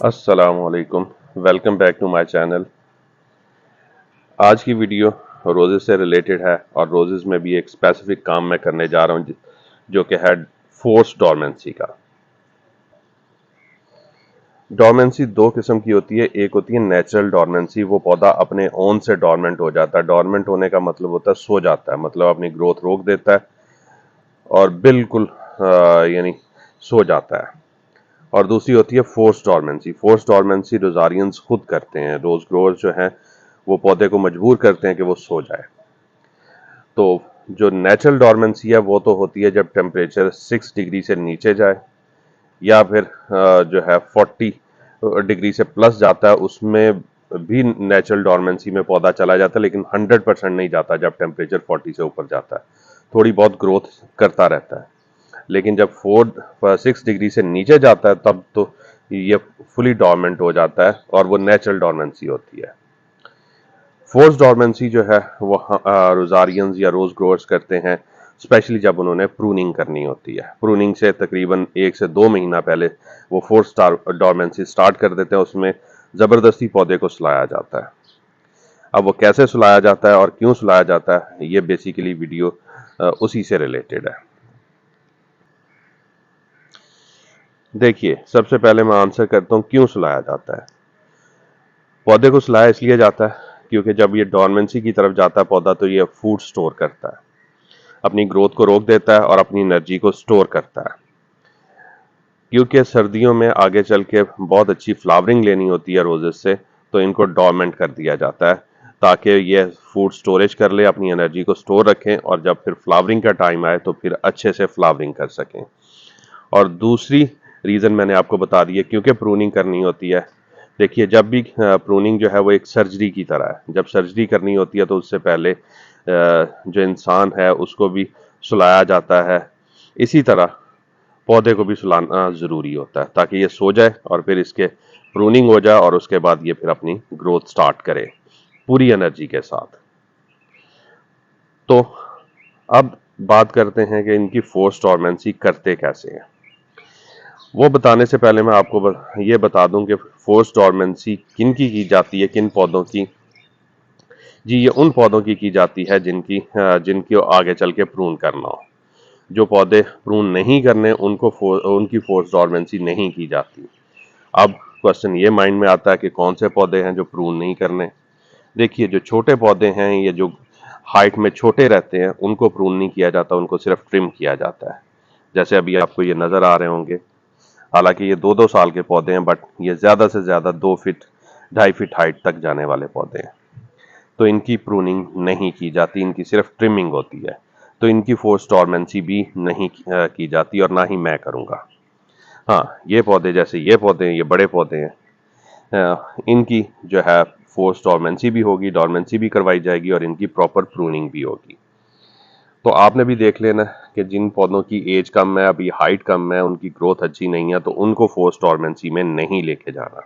अस्सलामुअलैकुम। Welcome back to my channel. आज की वीडियो रोजेस से रिलेटेड है और रोजेस में भी एक स्पेसिफिक काम मैं करने जा रहा हूं जो कि है फोर्स डोरमेंसी का। डोरमेंसी दो किस्म की होती है। एक होती है नेचुरल डोरमेंसी, वो पौधा अपने ओन से डोरमेंट हो जाता है। डोरमेंट होने का मतलब होता है सो जाता है, मतलब अपनी ग्रोथ रोक देता है और बिल्कुल यानी सो जाता है। और दूसरी होती है फोर्स डोरमेंसी। फोर्स डोरमेंसी रोजारियंस खुद करते हैं। रोज ग्रोअर जो हैं वो पौधे को मजबूर करते हैं कि वो सो जाए। तो जो नेचुरल डोरमेंसी है वो तो होती है जब टेम्परेचर 6 डिग्री से नीचे जाए या फिर जो है 40 डिग्री से प्लस जाता है, उसमें भी नेचुरल डोरमेंसी में पौधा चला जाता है, लेकिन 100% नहीं जाता। जब टेम्परेचर 40 से ऊपर जाता है थोड़ी बहुत ग्रोथ करता रहता है, लेकिन जब 6 डिग्री से नीचे जाता है तब तो ये फुली डोरमेंट हो जाता है और वो नेचुरल डोरमेंसी होती है। फोर्स डोरमेंसी जो है वो रोजारियंस या रोज ग्रोअर्स करते हैं, स्पेशली जब उन्होंने प्रूनिंग करनी होती है। प्रूनिंग से तकरीबन 1 से 2 महीना पहले वो फोर्स डोरमेंसी स्टार्ट कर देते हैं। उसमें ज़बरदस्ती पौधे को सुलाया जाता है। अब वो कैसे सुलाया जाता है और क्यों सुलाया जाता है, ये बेसिकली वीडियो उसी से रिलेटेड है। देखिए, सबसे पहले मैं आंसर करता हूँ क्यों सुलाया जाता है। पौधे को सुलाया इसलिए जाता है क्योंकि जब ये डोरमेंसी की तरफ जाता है पौधा, तो ये फूड स्टोर करता है, अपनी ग्रोथ को रोक देता है और अपनी एनर्जी को स्टोर करता है। क्योंकि सर्दियों में आगे चल के बहुत अच्छी फ्लावरिंग लेनी होती है रोजेस से, तो इनको डोरमेंट कर दिया जाता है ताकि ये फूड स्टोरेज कर ले, अपनी एनर्जी को स्टोर रखें और जब फिर फ्लावरिंग का टाइम आए तो फिर अच्छे से फ्लावरिंग कर सकें। और दूसरी रीज़न मैंने आपको बता दी है क्योंकि प्रूनिंग करनी होती है। देखिए, जब भी प्रूनिंग जो है वो एक सर्जरी की तरह है। जब सर्जरी करनी होती है तो उससे पहले जो इंसान है उसको भी सुलाया जाता है। इसी तरह पौधे को भी सुलाना ज़रूरी होता है ताकि ये सो जाए और फिर इसके प्रूनिंग हो जाए और उसके बाद ये फिर अपनी ग्रोथ स्टार्ट करे पूरी एनर्जी के साथ। तो अब बात करते हैं कि इनकी फोर्स डोरमेंसी करते कैसे हैं। वो बताने से पहले मैं आपको ये बता दूं कि फोर्स डोरमेंसी किन की जाती है, किन पौधों की। जी, ये उन पौधों की जाती है जिनकी आगे चल के प्रून करना हो। जो पौधे प्रून नहीं करने उनको उनकी फोर्स डोरमेंसी नहीं की जाती। अब क्वेश्चन ये माइंड में आता है कि कौन से पौधे हैं जो प्रून नहीं करने। देखिए, जो छोटे पौधे हैं या जो हाइट में छोटे रहते हैं उनको प्रून नहीं किया जाता, उनको सिर्फ ट्रिम किया जाता है। जैसे अभी आपको ये नजर आ रहे होंगे। हालांकि ये 2-2 साल के पौधे हैं, बट ये ज्यादा से ज्यादा 2 फीट 2.5 फीट हाइट तक जाने वाले पौधे हैं। तो इनकी प्रूनिंग नहीं की जाती, इनकी सिर्फ ट्रिमिंग होती है। तो इनकी फोर्स डोरमेंसी भी नहीं की जाती और ना ही मैं करूंगा। हाँ, ये पौधे जैसे ये पौधे हैं, ये बड़े पौधे हैं, इनकी जो है फोर्स डोरमेंसी भी होगी, डोरमेंसी भी करवाई जाएगी और इनकी प्रॉपर प्रूनिंग भी होगी। तो आपने भी देख लेना कि जिन पौधों की एज कम है, अभी हाइट कम है, उनकी ग्रोथ अच्छी नहीं है, तो उनको फोर्स डोरमेंसी में नहीं लेके जाना।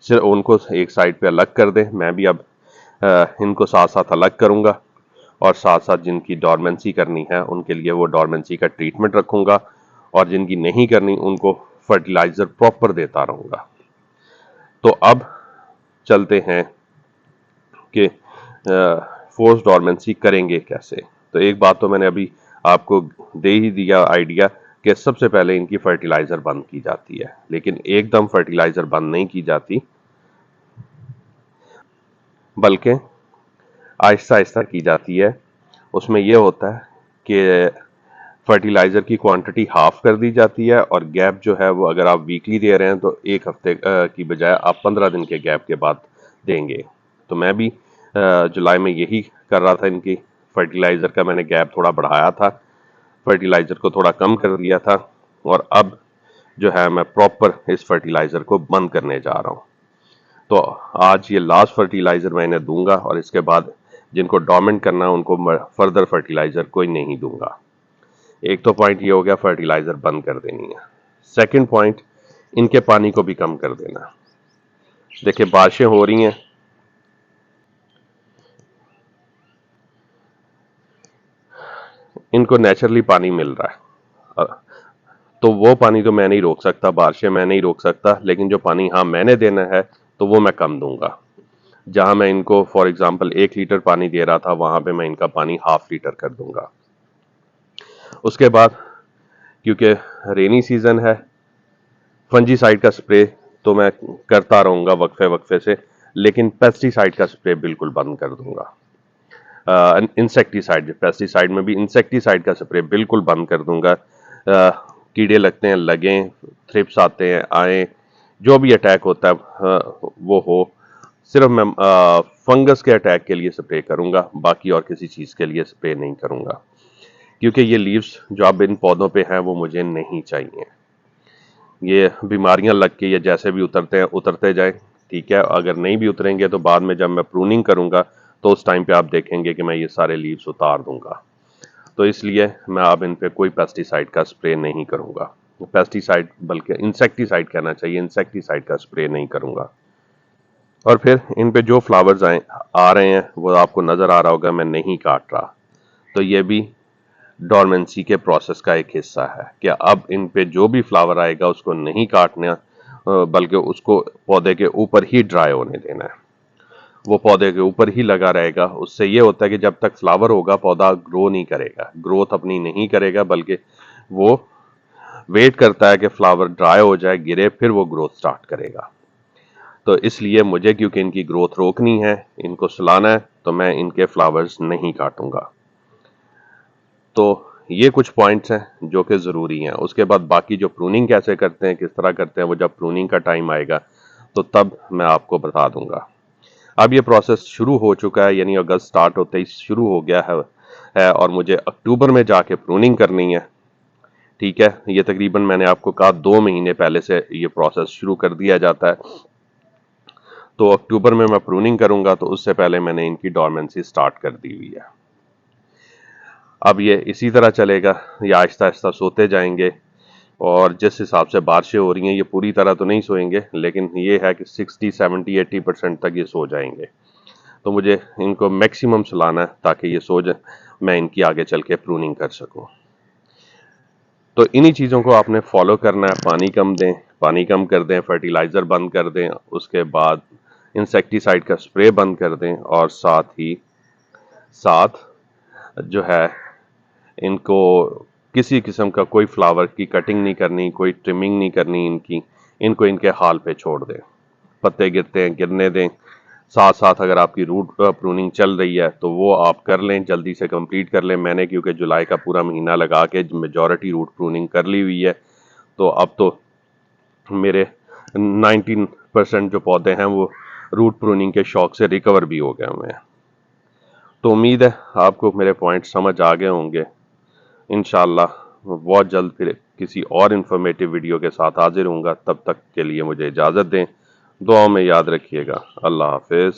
सिर्फ उनको एक साइड पे अलग कर दें। मैं भी अब इनको साथ साथ अलग करूंगा और साथ साथ जिनकी डोरमेंसी करनी है उनके लिए वो डोरमेंसी का ट्रीटमेंट रखूंगा और जिनकी नहीं करनी उनको फर्टिलाइजर प्रॉपर देता रहूंगा। तो अब चलते हैं कि फोर्स डोरमेंसी करेंगे कैसे। तो एक बात तो मैंने अभी आपको दे ही दिया आइडिया कि सबसे पहले इनकी फर्टिलाइजर बंद की जाती है, लेकिन एकदम फर्टिलाइजर बंद नहीं की जाती, बल्कि आहिस्ता आहिस्ता की जाती है। उसमें यह होता है कि फर्टिलाइजर की क्वांटिटी हाफ कर दी जाती है और गैप जो है वो अगर आप वीकली दे रहे हैं तो एक हफ्ते की बजाय आप 15 दिन के गैप के बाद देंगे। तो मैं भी जुलाई में यही कर रहा था। इनकी फर्टिलाइजर का मैंने गैप थोड़ा बढ़ाया था, फर्टिलाइजर को थोड़ा कम कर दिया था और अब जो है मैं प्रॉपर इस फर्टिलाइजर को बंद करने जा रहा हूँ। तो आज ये लास्ट फर्टिलाइजर मैं इन्हें दूंगा और इसके बाद जिनको डोरमेंट करना है उनको फर्दर फर्टिलाइजर कोई नहीं दूंगा। एक तो पॉइंट ये हो गया, फर्टिलाइजर बंद कर देनी है। सेकंड पॉइंट, इनके पानी को भी कम कर देना। देखिए, बारिशें हो रही हैं, इनको नेचुरली पानी मिल रहा है, तो वो पानी तो मैं नहीं रोक सकता, बारिशें मैं नहीं रोक सकता, लेकिन जो पानी हाँ मैंने देना है तो वो मैं कम दूंगा। जहां मैं इनको फॉर एग्जांपल 1 लीटर पानी दे रहा था, वहां पे मैं इनका पानी हाफ लीटर कर दूंगा। उसके बाद क्योंकि रेनी सीजन है, फंजीसाइड का स्प्रे तो मैं करता रहूंगा वक्फे वक्फे से, लेकिन पेस्टिसाइड का स्प्रे बिल्कुल बंद कर दूंगा। इंसेक्टिसाइड, पेस्टिसाइड में भी इंसेक्टिसाइड का स्प्रे बिल्कुल बंद कर दूंगा। कीड़े लगते हैं लगें, थ्रिप्स आते हैं आए, जो भी अटैक होता है वो हो, सिर्फ मैं फंगस के अटैक के लिए स्प्रे करूंगा, बाकी और किसी चीज़ के लिए स्प्रे नहीं करूंगा, क्योंकि ये लीव्स जो अब इन पौधों पे हैं वो मुझे नहीं चाहिए। ये बीमारियां लग के ये जैसे भी उतरते हैं उतरते जाए, ठीक है। अगर नहीं भी उतरेंगे तो बाद में जब मैं प्रूनिंग करूंगा तो उस टाइम पे आप देखेंगे कि मैं ये सारे लीव्स उतार दूंगा। तो इसलिए मैं अब इन पे कोई पेस्टिसाइड का स्प्रे नहीं करूंगा, पेस्टिसाइड बल्कि इंसेक्टिसाइड कहना चाहिए, इंसेक्टिसाइड का स्प्रे नहीं करूंगा। और फिर इन पे जो फ्लावर्स आ रहे हैं वो आपको नजर आ रहा होगा, मैं नहीं काट रहा, तो ये भी डोरमेंसी के प्रोसेस का एक हिस्सा है कि अब इन पे जो भी फ्लावर आएगा उसको नहीं काटना, बल्कि उसको पौधे के ऊपर ही ड्राई होने देना है। वो पौधे के ऊपर ही लगा रहेगा। उससे ये होता है कि जब तक फ्लावर होगा पौधा ग्रो नहीं करेगा, ग्रोथ अपनी नहीं करेगा, बल्कि वो वेट करता है कि फ्लावर ड्राई हो जाए, गिरे, फिर वो ग्रोथ स्टार्ट करेगा। तो इसलिए मुझे क्योंकि इनकी ग्रोथ रोकनी है, इनको सुलाना है, तो मैं इनके फ्लावर्स नहीं काटूंगा। तो ये कुछ पॉइंट्स हैं जो कि ज़रूरी हैं। उसके बाद बाकी जो प्रूनिंग कैसे करते हैं, किस तरह करते हैं, वो जब प्रूनिंग का टाइम आएगा तो तब मैं आपको बता दूंगा। अब ये प्रोसेस शुरू हो चुका है, यानी अगस्त स्टार्ट होते ही शुरू हो गया है और मुझे अक्टूबर में जाके प्रूनिंग करनी है, ठीक है। ये तकरीबन मैंने आपको कहा 2 महीने पहले से ये प्रोसेस शुरू कर दिया जाता है। तो अक्टूबर में मैं प्रूनिंग करूंगा, तो उससे पहले मैंने इनकी डोरमेंसी स्टार्ट कर दी हुई है। अब ये इसी तरह चलेगा, ये आहिस्ता आहिस्ता सोते जाएंगे, और जिस हिसाब से बारिशें हो रही हैं ये पूरी तरह तो नहीं सोएंगे, लेकिन ये है कि 60, 70, 80% तक ये सो जाएंगे। तो मुझे इनको मैक्सिमम सुलाना है ताकि ये सो जाए, मैं इनकी आगे चल के प्रूनिंग कर सकूं। तो इन्हीं चीज़ों को आपने फॉलो करना है। पानी कम दें, पानी कम कर दें, फर्टिलाइज़र बंद कर दें, उसके बाद इंसेक्टिसाइड का स्प्रे बंद कर दें, और साथ जो है इनको किसी किस्म का कोई फ्लावर की कटिंग नहीं करनी, कोई ट्रिमिंग नहीं करनी इनको इनके हाल पे छोड़ दें। पत्ते गिरते हैं गिरने दें। साथ साथ अगर आपकी रूट प्रूनिंग चल रही है तो वो आप कर लें, जल्दी से कंप्लीट कर लें। मैंने क्योंकि जुलाई का पूरा महीना लगा के मेजॉरिटी रूट प्रूनिंग कर ली हुई है, तो अब तो मेरे 19% जो पौधे हैं वो रूट प्रूनिंग के शौक से रिकवर भी हो गए हुए हैं। तो उम्मीद है आपको मेरे पॉइंट समझ आ गए होंगे। इंशाल्लाह बहुत जल्द फिर किसी और इन्फॉर्मेटिव वीडियो के साथ हाजिर होऊंगा। तब तक के लिए मुझे इजाज़त दें। दुआओं में याद रखिएगा। अल्लाह हाफिज़।